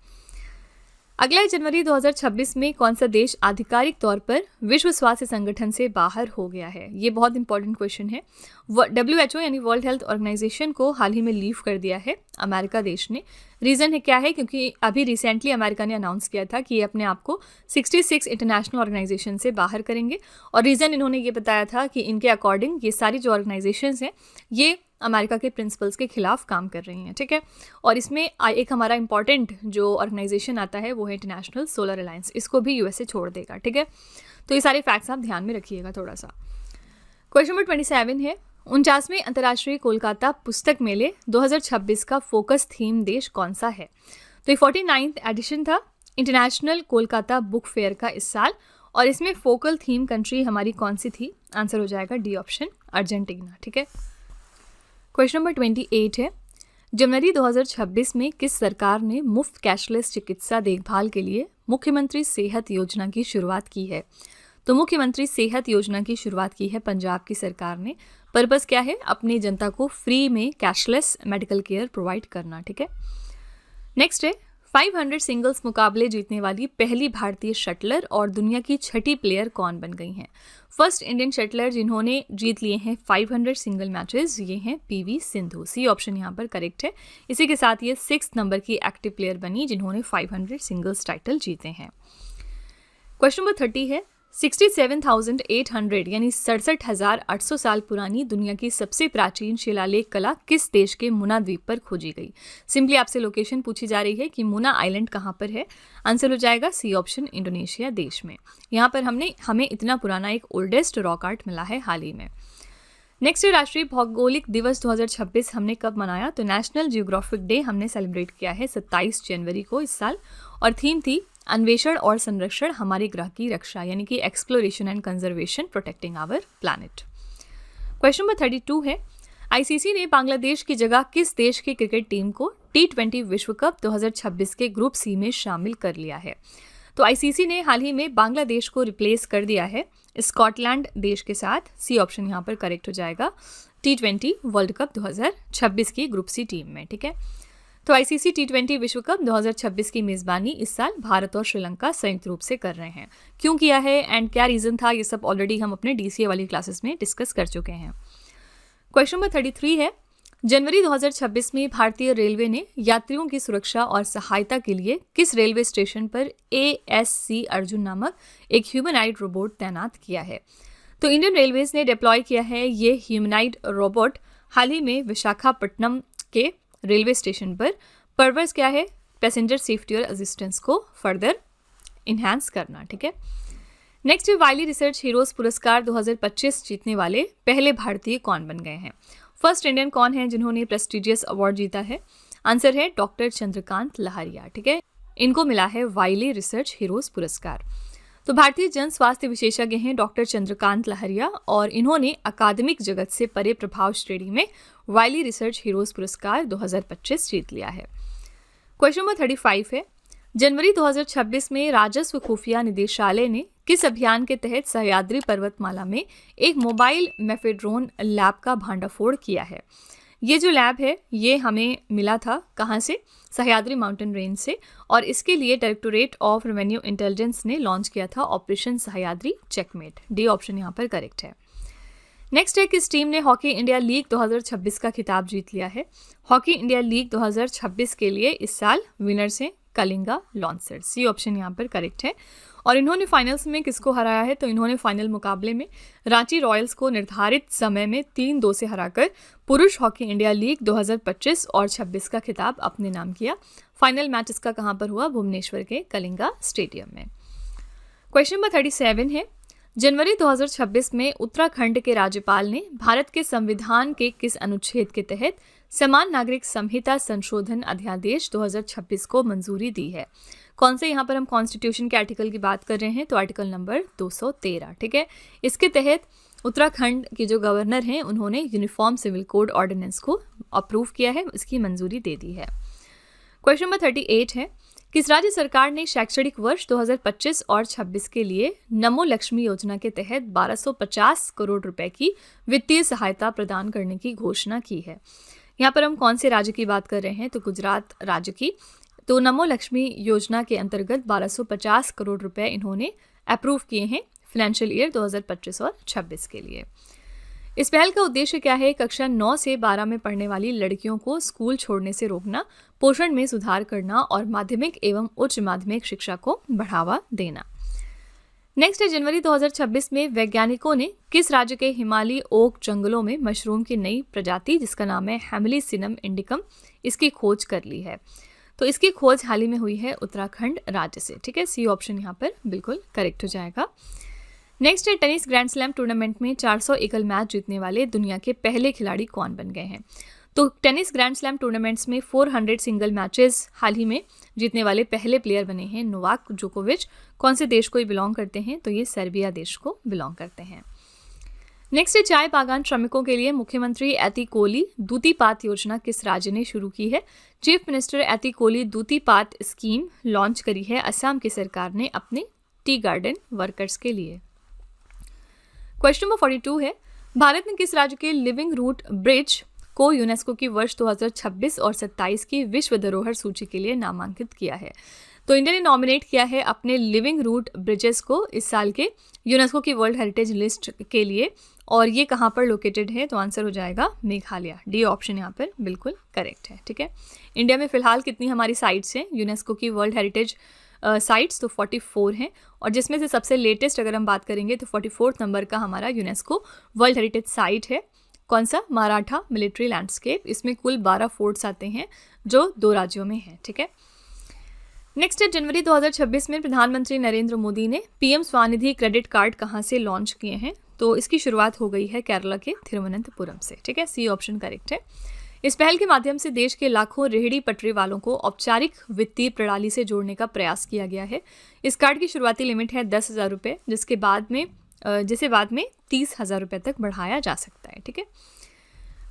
अगला है, जनवरी 2026 में कौन सा देश आधिकारिक तौर पर विश्व स्वास्थ्य संगठन से बाहर हो गया है? ये बहुत इंपॉर्टेंट क्वेश्चन है। WHO यानी वर्ल्ड हेल्थ ऑर्गेनाइजेशन को हाल ही में लीव कर दिया है अमेरिका देश ने। रीज़न है क्या है? क्योंकि अभी रिसेंटली अमेरिका ने अनाउंस किया था कि ये अपने आप को 66 इंटरनेशनल ऑर्गेनाइजेशन से बाहर करेंगे और रीज़न इन्होंने ये बताया था कि इनके अकॉर्डिंग ये सारी जो ऑर्गेनाइजेशंस हैं ये अमेरिका के प्रिंसिपल्स के खिलाफ काम कर रही हैं। ठीक है, और इसमें एक हमारा इंपॉर्टेंट जो ऑर्गेनाइजेशन आता है वो है इंटरनेशनल सोलर अलायंस, इसको भी यूएसए छोड़ देगा। ठीक है, तो ये सारे फैक्ट्स आप ध्यान में रखिएगा थोड़ा सा। क्वेश्चन नंबर 27 है, 49वें अंतर्राष्ट्रीय कोलकाता पुस्तक मेले 2026 का फोकस थीम देश कौन सा है? तो ये 49th एडिशन था इंटरनेशनल कोलकाता बुक फेयर का इस साल और इसमें फोकल थीम कंट्री हमारी कौन सी थी? आंसर हो जाएगा डी ऑप्शन, अर्जेंटीना। ठीक है, क्वेश्चन नंबर 28 है, जनवरी 2026 में किस सरकार ने मुफ्त कैशलेस चिकित्सा देखभाल के लिए मुख्यमंत्री सेहत योजना की शुरुआत की है? तो मुख्यमंत्री सेहत योजना की शुरुआत की है पंजाब की सरकार ने। पर्पस क्या है? अपनी जनता को फ्री में कैशलेस मेडिकल केयर प्रोवाइड करना। ठीक है, नेक्स्ट है, 500 सिंगल्स मुकाबले जीतने वाली पहली भारतीय शटलर और दुनिया की छठी प्लेयर कौन बन गई हैं? फर्स्ट इंडियन शटलर जिन्होंने जीत लिए हैं 500 सिंगल मैचेस, ये हैं पीवी सिंधु। सी ऑप्शन यहाँ पर करेक्ट है। इसी के साथ ये 6 नंबर की एक्टिव प्लेयर बनी जिन्होंने 500 सिंगल्स टाइटल जीते हैं। क्वेश्चन नंबर 30 है, 67,800 यानी 67,800 साल पुरानी दुनिया की सबसे प्राचीन शिलालेख कला किस देश के मुना द्वीप पर खोजी गई? सिंपली आपसे लोकेशन पूछी जा रही है कि मुना आइलैंड कहाँ पर है। आंसर हो जाएगा सी ऑप्शन, इंडोनेशिया देश में। यहाँ पर हमें इतना पुराना एक ओल्डेस्ट रॉक आर्ट मिला है हाल ही में। नेक्स्ट, राष्ट्रीय भौगोलिक दिवस 2026 हमने कब मनाया? तो नेशनल जियोग्राफिक डे हमने सेलिब्रेट किया है 27 जनवरी को इस साल और थीम थी अन्वेषण और संरक्षण हमारे ग्रह की रक्षा, यानी कि exploration and conservation protecting our planet. Question number 32 है, आईसीसी ने बांग्लादेश की जगह किस देश की क्रिकेट टीम को T20 विश्व कप 2026 के ग्रुप सी में शामिल कर लिया है? तो आईसीसी ने हाल ही में बांग्लादेश को रिप्लेस कर दिया है स्कॉटलैंड देश के साथ। सी ऑप्शन यहाँ पर करेक्ट हो जाएगा, T20 वर्ल्ड कप 2026 की ग्रुप सी टीम में। ठीक है, तो आईसीसी T20 विश्व कप 2026 की मेज़बानी इस साल भारत और श्रीलंका संयुक्त रूप से कर रहे हैं। क्यों किया है एंड क्या रीज़न था, ये सब ऑलरेडी हम अपने DCA वाली क्लासेस में डिस्कस कर चुके हैं। क्वेश्चन नंबर 33 है, जनवरी 2026 में भारतीय रेलवे ने यात्रियों की सुरक्षा और सहायता के लिए किस रेलवे स्टेशन पर ASC अर्जुन नामक एक ह्यूमनॉइड रोबोट तैनात किया है? तो इंडियन रेलवेज ने डिप्लॉय किया है ये ह्यूमनाइड रोबोट हाल ही में विशाखापट्टनम के रेलवे स्टेशन पर। पर्पस क्या है? पैसेंजर सेफ्टी और असिस्टेंस को फर्दर इन्हांस करना। ठीक है, नेक्स्ट वाइली रिसर्च हीरोज पुरस्कार 2025 जीतने वाले पहले भारतीय कौन बन गए हैं? फर्स्ट इंडियन कौन है जिन्होंने प्रेस्टिजियस अवार्ड जीता है? आंसर है डॉक्टर चंद्रकांत लहरिया। ठीक है, इनको मिला है वाइली रिसर्च हीरोज पुरस्कार। तो भारतीय जन स्वास्थ्य विशेषज्ञ हैं डॉक्टर चंद्रकांत लहरिया और इन्होंने अकादमिक जगत से परे प्रभाव श्रेणी में वाइली रिसर्च हीरोज पुरस्कार 2025 जीत लिया है। क्वेश्चन नंबर 35 है, जनवरी 2026 में राजस्व खुफिया निदेशालय ने किस अभियान के तहत सह्याद्री पर्वतमाला में एक मोबाइल मेफेड्रोन लैब का भांडाफोड़ किया है? ये जो लैब है ये हमें मिला था कहाँ से? सह्याद्री माउंटेन रेंज से, और इसके लिए डायरेक्टोरेट ऑफ रेवेन्यू इंटेलिजेंस ने लॉन्च किया था operation Sahyadri checkmate. D option यहाँ पर करेक्ट है। नेक्स्ट है, किस टीम ने हॉकी इंडिया लीग 2026 का खिताब जीत लिया है? हॉकी इंडिया लीग 2026 के लिए इस साल विनर्स हैं कलिंगा लॉन्सर्स। सी ऑप्शन यहाँ पर करेक्ट है। और इन्होंने फाइनल्स में किसको हराया है? तो इन्होंने फाइनल मुकाबले में रांची रॉयल्स को निर्धारित समय में 3-2 से हराकर पुरुष हॉकी इंडिया लीग 2025 और 26 का खिताब अपने नाम किया। फाइनल मैच इसका कहाँ पर हुआ? भुवनेश्वर के कलिंगा स्टेडियम में। क्वेश्चन नंबर 37 है, जनवरी 2026 में उत्तराखंड के राज्यपाल ने भारत के संविधान के किस अनुच्छेद के तहत समान नागरिक संहिता संशोधन अध्यादेश 2026 को मंजूरी दी है? कौन से? यहाँ पर हम कॉन्स्टिट्यूशन के आर्टिकल की बात कर रहे हैं, तो आर्टिकल नंबर 213। ठीक है, इसके तहत उत्तराखंड के जो गवर्नर हैं उन्होंने यूनिफॉर्म सिविल कोड ऑर्डिनेंस को अप्रूव किया है, इसकी मंजूरी दे दी है। क्वेश्चन नंबर 38 है, किस राज्य सरकार ने शैक्षणिक वर्ष 2025 और 26 के लिए नमो लक्ष्मी योजना के तहत 1250 करोड़ रुपए की वित्तीय सहायता प्रदान करने की घोषणा की है? यहाँ पर हम कौन से राज्य की बात कर रहे हैं? तो गुजरात राज्य की। तो नमो लक्ष्मी योजना के अंतर्गत 1250 करोड़ रुपए इन्होंने अप्रूव किए हैं फाइनेंशियल ईयर 2025 और 26 के लिए। इस पहल का उद्देश्य क्या है? कक्षा 9 से 12 में पढ़ने वाली लड़कियों को स्कूल छोड़ने से रोकना, पोषण में सुधार करना और माध्यमिक एवं उच्च माध्यमिक शिक्षा को बढ़ावा देना। नेक्स्ट है, जनवरी 2026 में वैज्ञानिकों ने किस राज्य के हिमालयी ओक जंगलों में मशरूम की नई प्रजाति जिसका नाम है हेमिलीसिनम इंडिकम, इसकी खोज कर ली है? तो इसकी खोज हाल ही में हुई है उत्तराखंड राज्य से। ठीक है, सी ऑप्शन यहाँ पर बिल्कुल करेक्ट हो जाएगा। नेक्स्ट है, टेनिस ग्रैंड स्लैम टूर्नामेंट में 400 एकल मैच जीतने वाले दुनिया के पहले खिलाड़ी कौन बन गए हैं? तो टेनिस ग्रैंड स्लैम टूर्नामेंट्स में 400 सिंगल मैचेस हाल ही में जीतने वाले पहले प्लेयर बने हैं नोवाक जोकोविच। कौन से देश को ये बिलोंग करते हैं? तो ये सर्बिया देश को बिलोंग करते हैं। नेक्स्ट है, चाय बागान श्रमिकों के लिए मुख्यमंत्री एतिकोली दूतीपात योजना किस राज्य ने शुरू की है? चीफ मिनिस्टर एतिकोली दूतीपात स्कीम लॉन्च करी है असम की सरकार ने अपने टी गार्डन वर्कर्स के लिए। क्वेश्चन नंबर 42 है, भारत ने किस राज्य के लिविंग रूट ब्रिज को यूनेस्को की वर्ष 2026 और 27 की विश्व धरोहर सूची के लिए नामांकित किया है? तो इंडिया ने नॉमिनेट किया है अपने लिविंग रूट ब्रिजेस को इस साल के यूनेस्को की वर्ल्ड हेरिटेज लिस्ट के लिए, और ये कहाँ पर लोकेटेड है? तो आंसर हो जाएगा मेघालय। डी ऑप्शन यहाँ पर बिल्कुल करेक्ट है। ठीक है, इंडिया में फिलहाल कितनी हमारी साइट्स हैं यूनेस्को की वर्ल्ड हेरिटेज साइट्स? तो 44 हैं, और जिसमें से सबसे लेटेस्ट अगर हम बात करेंगे तो 44 नंबर का हमारा यूनेस्को वर्ल्ड हेरिटेज साइट है। कौन सा? Maratha military landscape. इसमें कुल 12 फोर्ट्स आते हैं जो 2 राज्यों में हैं। ठीक है, नेक्स्ट है, जनवरी 2026 में प्रधानमंत्री नरेंद्र मोदी ने पीएम स्वनिधि क्रेडिट कार्ड कहाँ से लॉन्च किए हैं? तो इसकी शुरुआत हो गई है केरला के तिरुवनंतपुरम से। ठीक है, सी ऑप्शन करेक्ट है। इस पहल के माध्यम से देश के लाखों रेहड़ी पटरी वालों को औपचारिक वित्तीय प्रणाली से जोड़ने का प्रयास किया गया है। इस कार्ड की शुरुआती लिमिट है 10,000 रुपये, जिसे बाद में 30,000 रुपये तक बढ़ाया जा सकता है। ठीक है,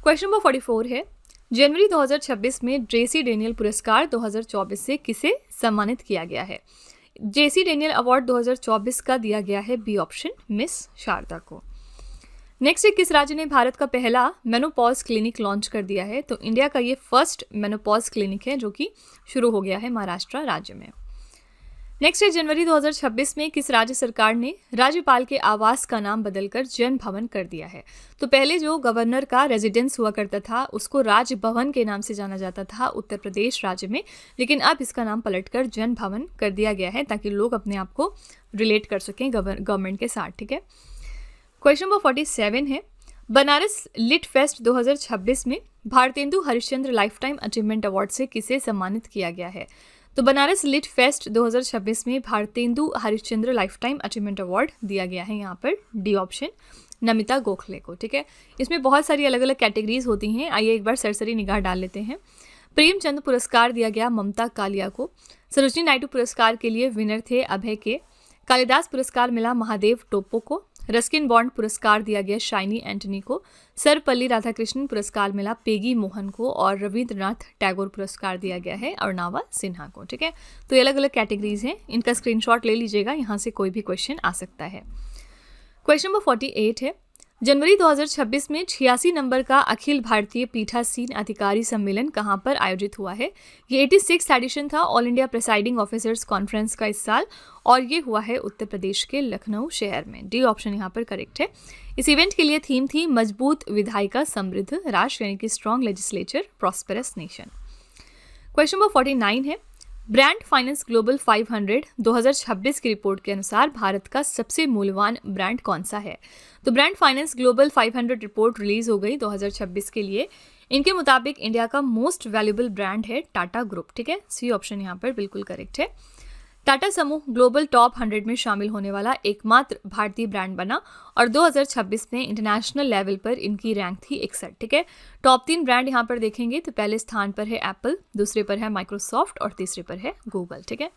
क्वेश्चन नंबर 44 है, जनवरी 2026 में जेसी डेनियल पुरस्कार 2024 से किसे सम्मानित किया गया है? जेसी डेनियल अवार्ड 2024 का दिया गया है बी ऑप्शन, मिस शारदा को। नेक्स्ट है, किस राज्य ने भारत का पहला मेनोपॉज क्लिनिक लॉन्च कर दिया है? तो इंडिया का ये फर्स्ट मेनोपॉज क्लिनिक है जो कि शुरू हो गया है महाराष्ट्र राज्य में। नेक्स्ट है, जनवरी 2026 में किस राज्य सरकार ने राज्यपाल के आवास का नाम बदलकर जन भवन कर दिया है? तो पहले जो गवर्नर का रेजिडेंस हुआ करता था उसको राजभवन के नाम से जाना जाता था उत्तर प्रदेश राज्य में, लेकिन अब इसका नाम पलटकर जन भवन कर दिया गया है ताकि लोग अपने आप को रिलेट कर सकें गवर्नमेंट के साथ। ठीक है, क्वेश्चन नंबर 47 है, बनारस लिट फेस्ट 2026 में Bharatendu Harishchandra life time achievement award से किसे सम्मानित किया गया है? तो बनारस लिट फेस्ट 2026 में Bharatendu Harishchandra life time achievement award दिया गया है यहाँ पर डी ऑप्शन नमिता गोखले को। ठीक है, इसमें बहुत सारी अलग अलग कैटेगरीज होती हैं, आइए एक बार सरसरी निगाह डाल लेते हैं। प्रेमचंद पुरस्कार दिया गया ममता कालिया को। सरोजिनी नायडू पुरस्कार के लिए विनर थे अभय के। कालिदास पुरस्कार मिला महादेव टोप्पो को। रस्किन बॉन्ड पुरस्कार दिया गया शाइनी एंटनी को। सर्वपल्ली राधाकृष्णन पुरस्कार मिला पेगी मोहन को। और रविंद्रनाथ टैगोर पुरस्कार दिया गया है अरुणावा सिन्हा को। ठीक है, तो ये अलग अलग कैटेगरीज हैं, इनका स्क्रीनशॉट ले लीजिएगा, यहाँ से कोई भी क्वेश्चन आ सकता है। क्वेश्चन नंबर 48 है, जनवरी 2026 में 86 नंबर का अखिल भारतीय पीठासीन अधिकारी सम्मेलन कहाँ पर आयोजित हुआ है? ये 86 एडिशन था all India presiding officers conference का इस साल, और ये हुआ है उत्तर प्रदेश के लखनऊ शहर में। डी ऑप्शन यहाँ पर करेक्ट है। इस इवेंट के लिए थीम थी मजबूत विधायिका समृद्ध राष्ट्र, यानी कि strong legislature prosperous nation. Question number 49 है, ब्रांड फाइनेंस ग्लोबल 500 2026 की रिपोर्ट के अनुसार भारत का सबसे मूल्यवान ब्रांड कौन सा है? तो brand finance global 500 report release हो गई 2026 के लिए। इनके मुताबिक इंडिया का मोस्ट वैल्यूएबल ब्रांड है टाटा ग्रुप। ठीक है, सी ऑप्शन यहाँ पर बिल्कुल करेक्ट है। टाटा समूह ग्लोबल टॉप 100 में शामिल होने वाला एकमात्र भारतीय ब्रांड बना और 2026 में इंटरनेशनल लेवल पर इनकी रैंक थी 61। ठीक है, टॉप 3 ब्रांड यहाँ पर देखेंगे तो पहले स्थान पर है एप्पल, दूसरे पर है माइक्रोसॉफ्ट और तीसरे पर है गूगल। ठीक है,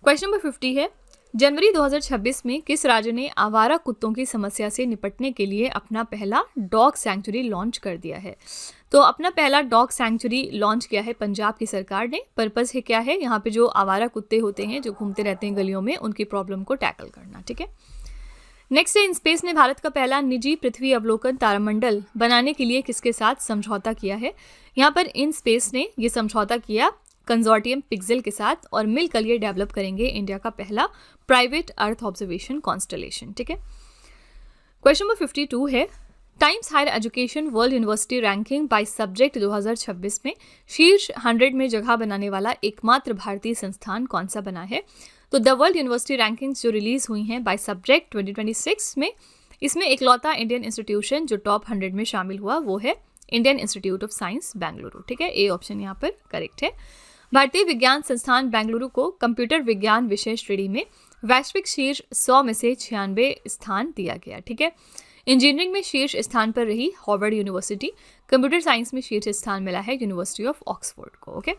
क्वेश्चन नंबर 50 है, जनवरी 2026 में किस राज्य ने आवारा कुत्तों की समस्या से निपटने के लिए अपना पहला डॉग सैंक्चुरी लॉन्च कर दिया है? तो अपना पहला डॉग सैंक्चुरी लॉन्च किया है पंजाब की सरकार ने। पर्पस है क्या है? यहाँ पे जो आवारा कुत्ते होते हैं जो घूमते रहते हैं गलियों में, उनकी प्रॉब्लम को टैकल करना। ठीक है, नेक्स्ट है, इनस्पेस ने भारत का पहला निजी पृथ्वी अवलोकन तारामंडल बनाने के लिए किसके साथ समझौता किया है? यहाँ पर इनस्पेस ने ये समझौता किया कंजोर्टियम पिक्सेल के साथ, और मिलकर ये डेवलप करेंगे इंडिया का पहला प्राइवेट अर्थ ऑब्जर्वेशन कॉन्स्टलेशन। ठीक है, क्वेश्चन नंबर 52 है, Times higher education world university ranking by subject 2026 में शीर्ष 100 में जगह बनाने वाला एकमात्र भारतीय संस्थान कौन सा बना है? तो द वर्ल्ड यूनिवर्सिटी रैंकिंग्स जो रिलीज हुई हैं बाय सब्जेक्ट 2026 में, इसमें इकलौता इंडियन इंस्टीट्यूशन जो टॉप 100 में शामिल हुआ वो है Indian institute of science Bengaluru. ठीक है, ए ऑप्शन यहाँ पर करेक्ट है। भारतीय विज्ञान संस्थान बेंगलुरु को कंप्यूटर विज्ञान विषय श्रेणी में वैश्विक शीर्ष 100 में से 96 स्थान दिया गया। ठीक है, इंजीनियरिंग में शीर्ष स्थान पर रही हार्वर्ड यूनिवर्सिटी। कंप्यूटर साइंस में शीर्ष स्थान मिला है यूनिवर्सिटी ऑफ ऑक्सफोर्ड को। ओके,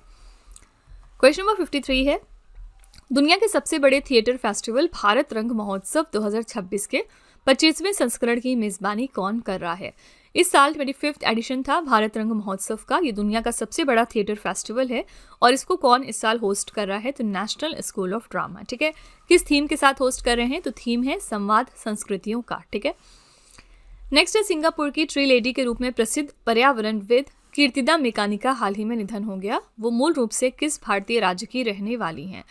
क्वेश्चन नंबर 53 है, दुनिया के सबसे बड़े थिएटर फेस्टिवल भारत रंग महोत्सव 2026 के 25वें संस्करण की मेजबानी कौन कर रहा है? इस साल 25th एडिशन था भारत रंग महोत्सव का। ये दुनिया का सबसे बड़ा थिएटर फेस्टिवल है और इसको कौन इस साल होस्ट कर रहा है? तो नेशनल स्कूल ऑफ ड्रामा। ठीक है, किस थीम के साथ होस्ट कर रहे हैं? तो थीम है संवाद संस्कृतियों का। ठीक है, नेक्स्ट है, सिंगापुर की ट्री लेडी के रूप में प्रसिद्ध पर्यावरणविद कीर्तिदा मेकानी का हाल ही में निधन हो गया। वो मूल रूप से किस भारतीय राज्य की रहने वाली हैं?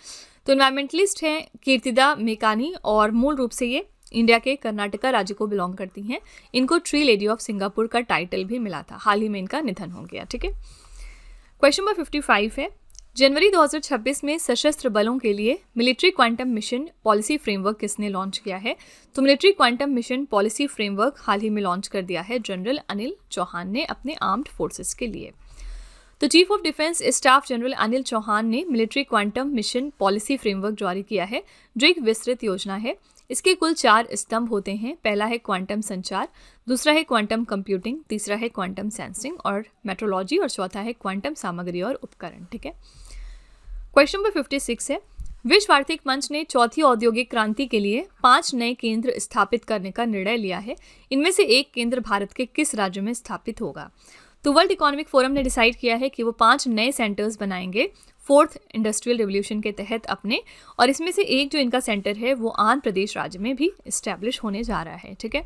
तो एनवायरमेंटलिस्ट हैं कीर्तिदा मेकानी और मूल रूप से ये इंडिया के कर्नाटका राज्य को बिलोंग करती हैं। इनको ट्री लेडी ऑफ सिंगापुर का टाइटल भी मिला था, हाल ही में इनका निधन हो गया। ठीक है, क्वेश्चन नंबर 55 है, जनवरी 2026 में सशस्त्र बलों के लिए military quantum mission policy framework किसने लॉन्च किया है? तो military quantum mission policy framework हाल ही में लॉन्च कर दिया है जनरल अनिल चौहान ने अपने आर्म्ड फोर्सेस के लिए। तो chief of defence staff general Anil Chauhan ने military quantum mission policy framework जारी किया है, जो एक विस्तृत योजना है। इसके कुल 4 स्तंभ होते हैं। पहला है क्वांटम संचार, दूसरा है क्वांटम कंप्यूटिंग, तीसरा है क्वांटम सेंसिंग और मेट्रोलॉजी, और चौथा है क्वांटम सामग्री और उपकरण। ठीक है, क्वेश्चन नंबर 56 है, विश्व आर्थिक मंच ने चौथी औद्योगिक क्रांति के लिए 5 नए केंद्र स्थापित करने का निर्णय लिया है। इनमें से एक केंद्र भारत के किस राज्य में स्थापित होगा? तो वर्ल्ड इकोनॉमिक फोरम ने डिसाइड किया है कि वो 5 नए सेंटर्स बनाएंगे 4th इंडस्ट्रियल रिवोल्यूशन के तहत अपने, और इसमें से एक जो इनका सेंटर है वो आंध्र प्रदेश राज्य में भी इस्टेब्लिश होने जा रहा है। ठीक है,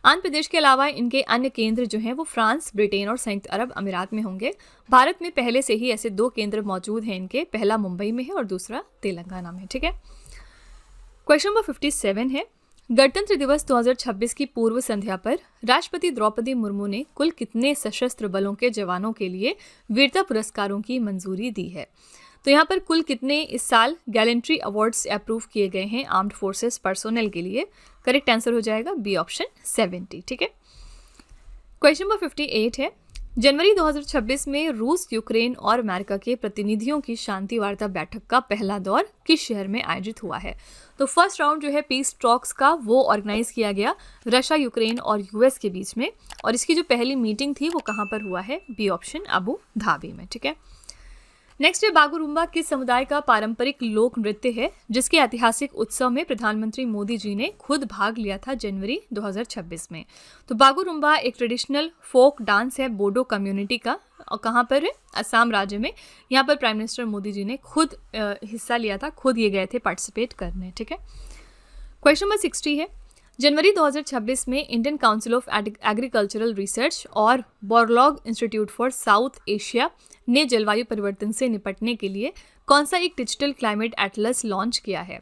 आंध्र प्रदेश के अलावा इनके अन्य केंद्र जो हैं वो फ्रांस, ब्रिटेन और संयुक्त अरब अमीरात में होंगे। भारत में पहले से ही ऐसे 2 केंद्र मौजूद हैं इनके, पहला मुंबई में है और दूसरा तेलंगाना में। ठीक है, क्वेश्चन नंबर 57 है, गणतंत्र दिवस 2026 की पूर्व संध्या पर राष्ट्रपति द्रौपदी मुर्मू ने कुल कितने सशस्त्र बलों के जवानों के लिए वीरता पुरस्कारों की मंजूरी दी है? तो तो यहाँ पर कुल कितने इस साल गैलेंट्री अवार्ड्स अप्रूव किए गए हैं आर्म्ड फोर्सेस पर्सोनल के लिए? करेक्ट आंसर हो जाएगा बी ऑप्शन 70। ठीक है। क्वेश्चन नंबर 58 है, जनवरी 2026 में रूस, यूक्रेन और अमेरिका के प्रतिनिधियों की शांति वार्ता बैठक का पहला दौर किस शहर में आयोजित हुआ है? तो फर्स्ट राउंड जो है पीस टॉक्स का वो ऑर्गेनाइज किया गया रशिया, यूक्रेन और यूएस के बीच में, और इसकी जो पहली मीटिंग थी वो कहाँ पर हुआ है? बी ऑप्शन अबू धाबी में। ठीक है। नेक्स्ट है, बागुरुम्बा किस समुदाय का पारंपरिक लोक नृत्य है जिसके ऐतिहासिक उत्सव में प्रधानमंत्री मोदी जी ने खुद भाग लिया था जनवरी 2026 में? तो बागुरुम्बा एक ट्रेडिशनल फोक डांस है बोडो कम्युनिटी का, और कहाँ पर है? असम राज्य में। यहाँ पर प्राइम मिनिस्टर मोदी जी ने खुद हिस्सा लिया था, खुद ये गए थे पार्टिसिपेट करने। ठीक है। क्वेश्चन नंबर 60 है, जनवरी 2026 में Indian Council of Agricultural Research और Borlaug Institute for South Asia ने जलवायु परिवर्तन से निपटने के लिए कौन सा एक डिजिटल क्लाइमेट एटलस लॉन्च किया है?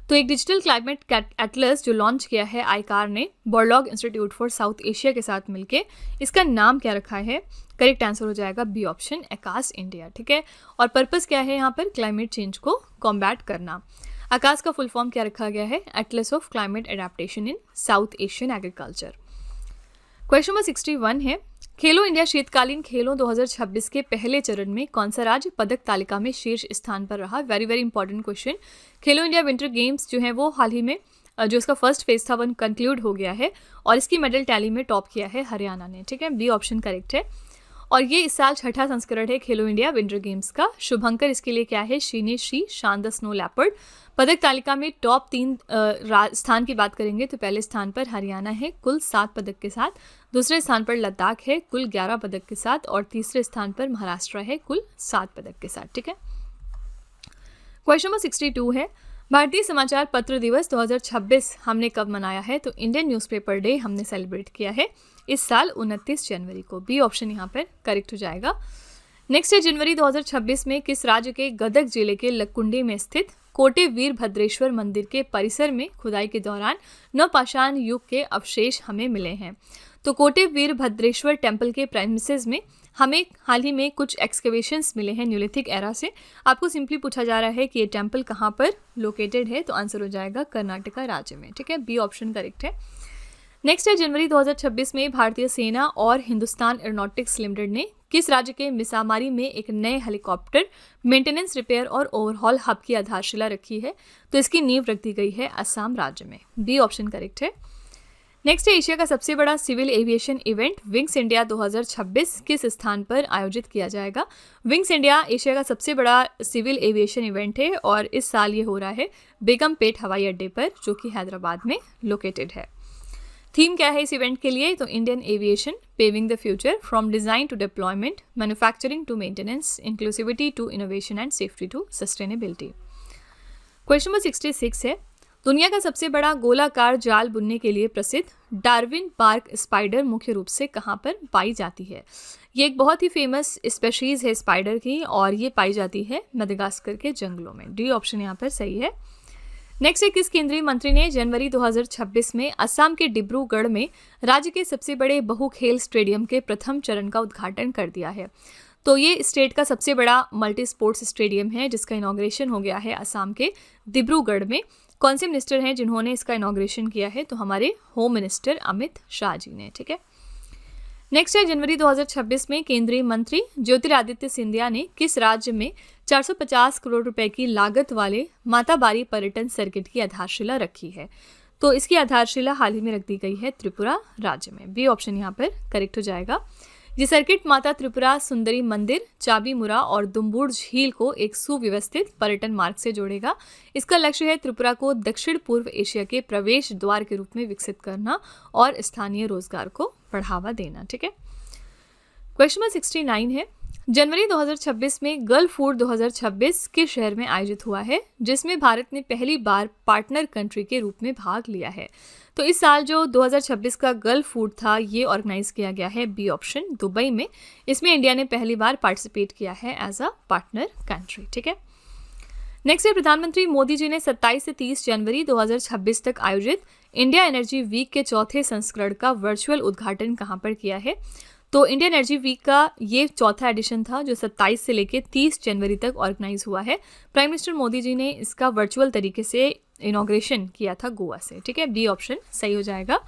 तो एक डिजिटल क्लाइमेट एटलस जो लॉन्च किया है आईकार ने Borlaug Institute for South Asia के साथ मिलकर, इसका नाम क्या रखा है? करेक्ट आंसर हो जाएगा बी ऑप्शन आकाश इंडिया। ठीक है। और पर्पस क्या है यहाँ पर? क्लाइमेट चेंज को कॉम्बैट करना। आकाश का फुल फॉर्म क्या रखा गया है? Atlas of climate adaptation in south Asian agriculture. Question number 61 है, खेलो इंडिया शीतकालीन खेलों 2026 के पहले चरण में कौन सा राज्य पदक तालिका में शीर्ष स्थान पर रहा? Very very important question. खेलो इंडिया विंटर गेम्स जो है वो हाल ही में जो इसका फर्स्ट फेज था वो कंक्लूड हो गया है, और इसकी मेडल टैली में टॉप किया है हरियाणा ने। ठीक है। बी ऑप्शन करेक्ट है। और ये इस साल छठा संस्करण है खेलो इंडिया विंटर गेम्स का। शुभंकर इसके लिए क्या है? शीने श्री शान द स्नो लेपर्ड। पदक तालिका में टॉप 3 स्थान की बात करेंगे तो पहले स्थान पर हरियाणा है कुल 7 पदक के साथ, दूसरे स्थान पर लद्दाख है कुल 11 पदक के साथ, और तीसरे स्थान पर महाराष्ट्र है कुल 7 पदक के साथ। ठीक है। क्वेश्चन नंबर 62 है, भारतीय समाचार पत्र दिवस 2026 हमने कब मनाया है? तो इंडियन न्यूज़पेपर डे हमने सेलिब्रेट किया है इस साल 29 जनवरी को। बी ऑप्शन यहाँ पर करेक्ट हो जाएगा। नेक्स्ट है, जनवरी 2026 में किस राज्य के गदग जिले के लक्कुंडी में स्थित कोटे वीरभद्रेश्वर मंदिर के परिसर में खुदाई के दौरान नवपाषाण युग के अवशेष हमें मिले हैं? तो कोटे वीरभद्रेश्वर टेम्पल के प्रेमिसेस में हमें हाल ही में कुछ एक्सकेवेशंस मिले हैं न्यूलिथिक एरा से। आपको सिंपली पूछा जा रहा है कि ये टेम्पल कहाँ पर लोकेटेड है, तो आंसर हो जाएगा कर्नाटका राज्य में। ठीक है। बी ऑप्शन करेक्ट है। नेक्स्ट है, जनवरी 2026 में भारतीय सेना और हिंदुस्तान एरोनॉटिक्स लिमिटेड ने किस राज्य के मिसामारी में एक नए हेलीकॉप्टर मेंटेनेंस, रिपेयर और ओवरहॉल हब की आधारशिला रखी है? तो इसकी नींव रख दी गई है असम राज्य में। बी ऑप्शन करेक्ट है। नेक्स्ट है, एशिया का सबसे बड़ा civil aviation event Wings India 2026 किस स्थान पर आयोजित किया जाएगा? विंग्स इंडिया एशिया का सबसे बड़ा सिविल एविएशन इवेंट है, और इस साल ये हो रहा है बेगमपेट हवाई अड्डे पर, जो कि हैदराबाद में लोकेटेड है। थीम क्या है इस इवेंट के लिए? तो Indian aviation paving the future, from design to deployment, manufacturing to maintenance, inclusivity to innovation and safety to sustainability. Question number 66 है, दुनिया का सबसे बड़ा गोलाकार जाल बुनने के लिए प्रसिद्ध डार्विन बार्क स्पाइडर मुख्य रूप से कहाँ पर पाई जाती है? ये एक बहुत ही फेमस स्पेशीज है स्पाइडर की, और ये पाई जाती है मदागास्कर के जंगलों में। डी ऑप्शन यहाँ पर सही है। नेक्स्ट है, किस केंद्रीय मंत्री ने जनवरी 2026 में असम के डिब्रूगढ़ में राज्य के सबसे बड़े बहुखेल स्टेडियम के प्रथम चरण का उद्घाटन कर दिया है? तो ये स्टेट का सबसे बड़ा मल्टी स्पोर्ट्स स्टेडियम है जिसका इनॉग्रेशन हो गया है असम के डिब्रूगढ़ में। कौन से मिनिस्टर हैं जिन्होंने इसका इनॉग्रेशन किया है? तो हमारे होम मिनिस्टर अमित शाह जी ने। ठीक है। नेक्स्ट है, जनवरी 2026 में केंद्रीय मंत्री ज्योतिरादित्य सिंधिया ने किस राज्य में 450 करोड़ रुपए की लागत वाले माताबारी पर्यटन सर्किट की आधारशिला रखी है? तो इसकी आधारशिला हाल ही में रख दी गई है त्रिपुरा राज्य में। बी ऑप्शन यहाँ पर करेक्ट हो जाएगा। ये सर्किट माता त्रिपुरा सुंदरी मंदिर, चाबीमुरा और दुम्बुर झील को एक सुव्यवस्थित पर्यटन मार्ग से जोड़ेगा। इसका लक्ष्य है त्रिपुरा को दक्षिण पूर्व एशिया के प्रवेश द्वार के रूप में विकसित करना और स्थानीय रोजगार को बढ़ावा देना। ठीक है। क्वेश्चन नंबर 69 है, जनवरी 2026 में गर्ल फूड 2026 किस शहर में आयोजित हुआ है जिसमें भारत ने पहली बार पार्टनर कंट्री के रूप में भाग लिया है? तो इस साल जो 2026 का गर्ल फूड था ये ऑर्गेनाइज किया गया है बी ऑप्शन दुबई में। इसमें इंडिया ने पहली बार पार्टिसिपेट किया है एज अ पार्टनर कंट्री। ठीक है। नेक्स्ट है, प्रधानमंत्री मोदी जी ने 27 से 30 जनवरी 2026 तक आयोजित इंडिया एनर्जी वीक के चौथे संस्करण का वर्चुअल उद्घाटन कहाँ पर किया है? तो इंडियन एनर्जी वीक का ये चौथा एडिशन था जो 27 से लेकर 30 जनवरी तक ऑर्गेनाइज हुआ है। प्राइम मिनिस्टर मोदी जी ने इसका वर्चुअल तरीके से इनॉग्रेशन किया था गोवा से। ठीक है, बी ऑप्शन सही हो जाएगा।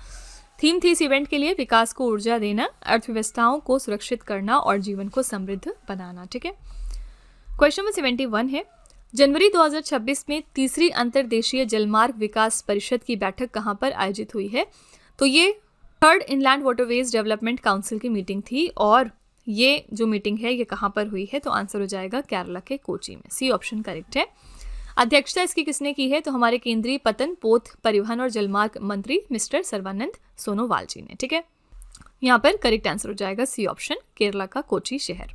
थीम थी इस इवेंट के लिए विकास को ऊर्जा देना, अर्थव्यवस्थाओं को सुरक्षित करना और जीवन को समृद्ध बनाना। ठीक है, क्वेश्चन नंबर 71 है, जनवरी 2026 में तीसरी अंतर्देशीय जलमार्ग विकास परिषद की बैठक कहाँ पर आयोजित हुई है? तो ये third inland waterways development council की मीटिंग थी और ये जो मीटिंग है ये कहाँ पर हुई है? तो आंसर हो जाएगा केरला के कोची में। सी ऑप्शन करेक्ट है। अध्यक्षता इसकी किसने की है? तो हमारे केंद्रीय पतन, पोत, परिवहन और जलमार्ग मंत्री मिस्टर सर्बानंद सोनोवाल जी ने। ठीक है, यहाँ पर करेक्ट आंसर हो जाएगा सी ऑप्शन, केरला का कोची शहर।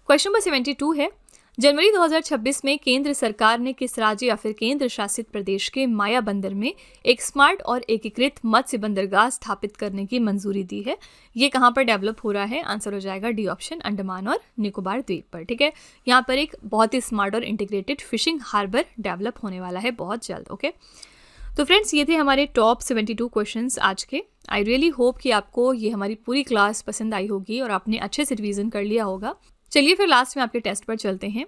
क्वेश्चन नंबर 72 है, जनवरी 2026 में केंद्र सरकार ने किस राज्य या फिर केंद्र शासित प्रदेश के माया बंदर में एक स्मार्ट और एकीकृत मत्स्य बंदरगाह स्थापित करने की मंजूरी दी है? ये कहाँ पर डेवलप हो रहा है? आंसर हो जाएगा डी ऑप्शन, अंडमान और निकोबार द्वीप पर। ठीक है, यहाँ पर एक बहुत ही स्मार्ट और इंटीग्रेटेड फिशिंग हार्बर डेवलप होने वाला है बहुत जल्द। ओके, तो फ्रेंड्स ये थे हमारे टॉप 72 क्वेश्चंस आज के। आई रियली होप कि आपको ये हमारी पूरी क्लास पसंद आई होगी और आपने अच्छे से रिवीजन कर लिया होगा। चलिए फिर लास्ट में आपके टेस्ट पर चलते हैं।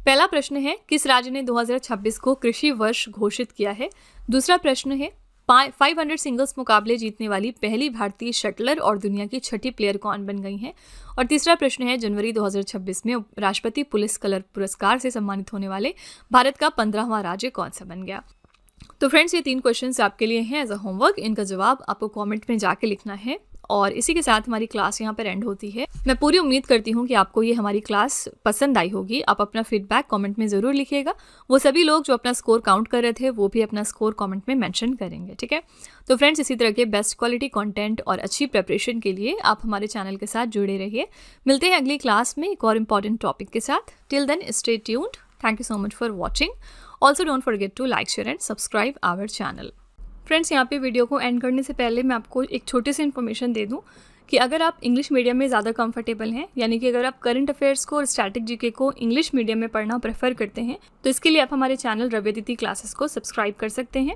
पहला प्रश्न है, किस राज्य ने 2026 को कृषि वर्ष घोषित किया है? दूसरा प्रश्न है, 500 सिंगल्स मुकाबले जीतने वाली पहली भारतीय शटलर और दुनिया की छठी प्लेयर कौन बन गई हैं? और तीसरा प्रश्न है, जनवरी 2026 में राष्ट्रपति पुलिस कलर पुरस्कार से सम्मानित होने वाले भारत का 15वां राज्य कौन सा बन गया? तो फ्रेंड्स ये 3 क्वेश्चंस आपके लिए हैं एज अ होमवर्क। इनका जवाब आपको कमेंट में जाके लिखना है और इसी के साथ हमारी क्लास यहाँ पर एंड होती है। मैं पूरी उम्मीद करती हूँ कि आपको ये हमारी क्लास पसंद आई होगी। आप अपना फीडबैक कमेंट में ज़रूर लिखिएगा। वो सभी लोग जो अपना स्कोर काउंट कर रहे थे वो भी अपना स्कोर कमेंट में मेंशन करेंगे। ठीक है, तो फ्रेंड्स इसी तरह के बेस्ट क्वालिटी कंटेंट और अच्छी प्रिपरेशन के लिए आप हमारे चैनल के साथ जुड़े रहिए। मिलते हैं अगली क्लास में एक और इम्पॉर्टेंट टॉपिक के साथ। Till then stay tuned. Thank you so much for watching. Also don't forget to like, share and subscribe our channel. Friends यहाँ पे वीडियो को एंड करने से पहले मैं आपको एक छोटी सी इन्फॉर्मेशन दे दूँ कि अगर आप इंग्लिश मीडियम में ज़्यादा कंफर्टेबल हैं, यानी कि अगर आप करंट अफेयर्स को और स्टैटिक जीके को इंग्लिश मीडियम में पढ़ना प्रेफर करते हैं, तो इसके लिए आप हमारे चैनल रवि अदिति क्लासेस को सब्सक्राइब कर सकते हैं।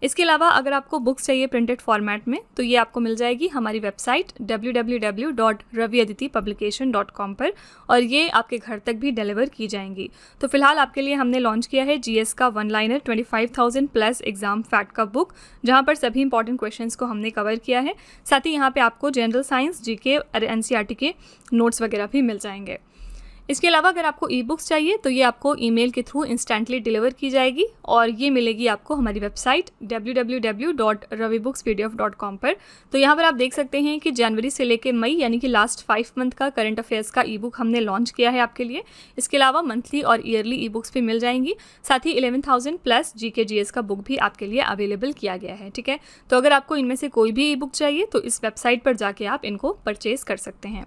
इसके अलावा अगर आपको बुक्स चाहिए प्रिंटेड फॉर्मेट में, तो ये आपको मिल जाएगी हमारी वेबसाइट www.raviaditipublication.com पर और ये आपके घर तक भी डिलीवर की जाएंगी। तो फिलहाल आपके लिए हमने लॉन्च किया है जीएस का 1 लाइनर 25,000 प्लस एग्जाम फैक्ट का बुक, जहाँ पर सभी इंपॉर्टेंट क्वेश्चंस को हमने कवर किया है। साथ ही यहाँ पे आपको जनरल साइंस, जीके और एनसीईआरटी के नोट्स वगैरह भी मिल जाएंगे। इसके अलावा अगर आपको ई बुक्स चाहिए तो ये आपको ईमेल के थ्रू इंस्टेंटली डिलीवर की जाएगी और ये मिलेगी आपको हमारी वेबसाइट www.ravibooks.pdf.com पर। तो यहाँ पर आप देख सकते हैं कि जनवरी से लेकर मई यानी कि लास्ट 5 मंथ का करंट अफेयर्स का ई बुक हमने लॉन्च किया है आपके लिए। इसके अलावा मंथली और ईयरली ई बुक्स भी मिल जाएंगी। साथ ही 11,000 प्लस जीके जीएस का बुक भी आपके लिए अवेलेबल किया गया है। ठीक है, तो अगर आपको इनमें से कोई भी ई बुक चाहिए तो इस वेबसाइट पर जाके आप इनको परचेज कर सकते हैं।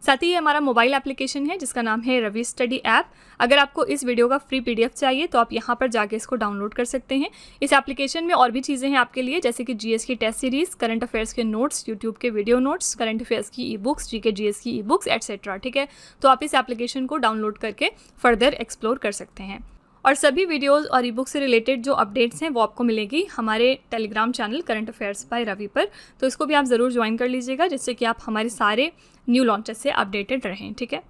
साथ ही ये हमारा मोबाइल एप्लीकेशन है जिसका नाम है रवि स्टडी ऐप। अगर आपको इस वीडियो का फ्री पीडीएफ चाहिए तो आप यहाँ पर जाके इसको डाउनलोड कर सकते हैं। इस एप्लीकेशन में और भी चीज़ें हैं आपके लिए, जैसे कि जीएस की टेस्ट सीरीज, करंट अफेयर्स के नोट्स, यूट्यूब के वीडियो नोट्स, करंट अफेयर्स की ई बुक्स, जीके जीएस की ई बुक्स एटसेट्रा। ठीक है, तो आप इस एप्लीकेशन को डाउनलोड करके फर्दर एक्सप्लोर कर सकते हैं। और सभी वीडियोस और ई बुक से रिलेटेड जो अपडेट्स हैं वो आपको मिलेगी हमारे Telegram channel current affairs by Ravi पर। तो इसको भी आप ज़रूर ज्वाइन कर लीजिएगा जिससे कि आप हमारे सारे न्यू लॉन्चेस से अपडेटेड रहें। ठीक है।